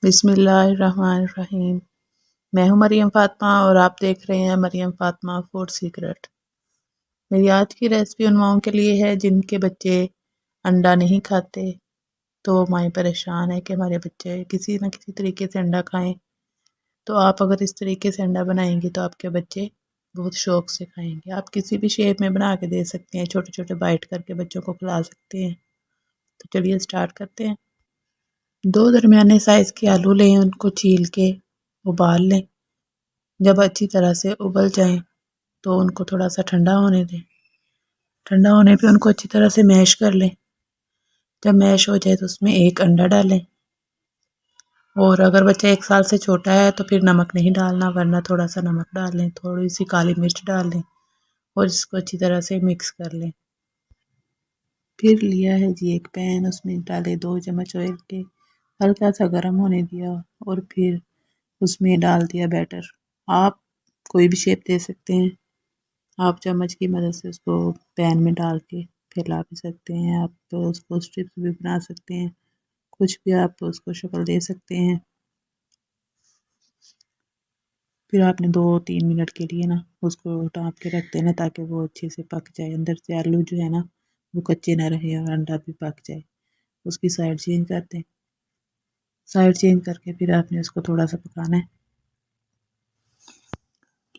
بسم اللہ الرحمن الرحیم۔ میں ہوں مریم فاطمہ اور آپ دیکھ رہے ہیں مریم فاطمہ فوڈ سیکرٹ۔ میری آج کی ریسپی ان ماؤں کے لیے ہے جن کے بچے انڈا نہیں کھاتے، تو مائیں پریشان ہے کہ ہمارے بچے کسی نہ کسی طریقے سے انڈا کھائیں۔ تو آپ اگر اس طریقے سے انڈا بنائیں گے تو آپ کے بچے بہت شوق سے کھائیں گے۔ آپ کسی بھی شیپ میں بنا کے دے سکتے ہیں، چھوٹے چھوٹے بائٹ کر کے بچوں کو کھلا سکتے ہیں۔ تو چلیے سٹارٹ کرتے ہیں۔ 2 درمیانے سائز کے آلو لیں، ان کو چھیل کے ابال لیں۔ جب اچھی طرح سے ابل جائیں تو ان کو تھوڑا سا ٹھنڈا ہونے دیں۔ ٹھنڈا ہونے پہ ان کو اچھی طرح سے میش کر لیں۔ جب میش ہو جائے تو اس میں 1 انڈا ڈالیں، اور اگر بچہ 1 سال سے چھوٹا ہے تو پھر نمک نہیں ڈالنا، ورنہ تھوڑا سا نمک ڈال لیں، تھوڑی سی کالی مرچ ڈال لیں اور اس کو اچھی طرح سے مکس کر لیں۔ پھر لیا ہے جی ایک پین، اس میں ڈالے 2 چمچ آئل کے، ہلکا سا گرم ہونے دیا اور پھر اس میں ڈال دیا بیٹر۔ آپ کوئی بھی شیپ دے سکتے ہیں، آپ چمچ کی مدد سے اس کو پین میں ڈال کے پھیلا بھی سکتے ہیں، آپ اس کو اسٹرپس بھی بنا سکتے ہیں، کچھ بھی آپ اس کو شکل دے سکتے ہیں۔ پھر آپ نے 2-3 منٹ کے لیے نا اس کو ڈھانپ کے رکھ دینا تاکہ وہ اچھے سے پک جائے، اندر سے آلو جو ہے نا وہ کچے نہ رہے اور انڈا بھی پک جائے۔ اس کی سائڈ چینج کر دیں، سائڈ چینج کر کے پھر آپ نے اس کو تھوڑا سا پکانا ہے۔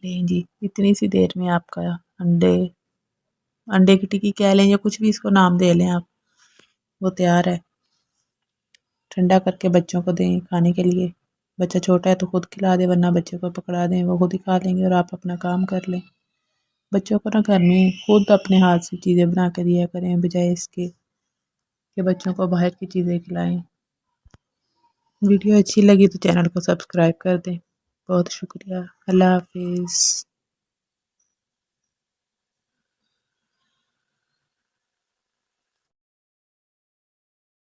لیں جی اتنی سی دیر میں آپ کا انڈے کی ٹکی کہہ لیں یا کچھ بھی اس کو نام دے لیں آپ، وہ تیار ہے۔ ٹھنڈا کر کے بچوں کو دیں کھانے کے لیے۔ بچہ چھوٹا ہے تو خود کھلا دیں، ورنہ بچے کو پکڑا دیں، وہ خود ہی کھا لیں گے اور آپ اپنا کام کر لیں۔ بچوں کو نا گھر میں خود اپنے ہاتھ سے چیزیں بنا کے دیا کریں، بجائے اس کے کہ بچوں کو باہر کی چیزیں کھلائیں۔ ویڈیو اچھی لگی تو چینل کو سبسکرائب کر دیں۔ بہت شکریہ۔ اللہ حافظ۔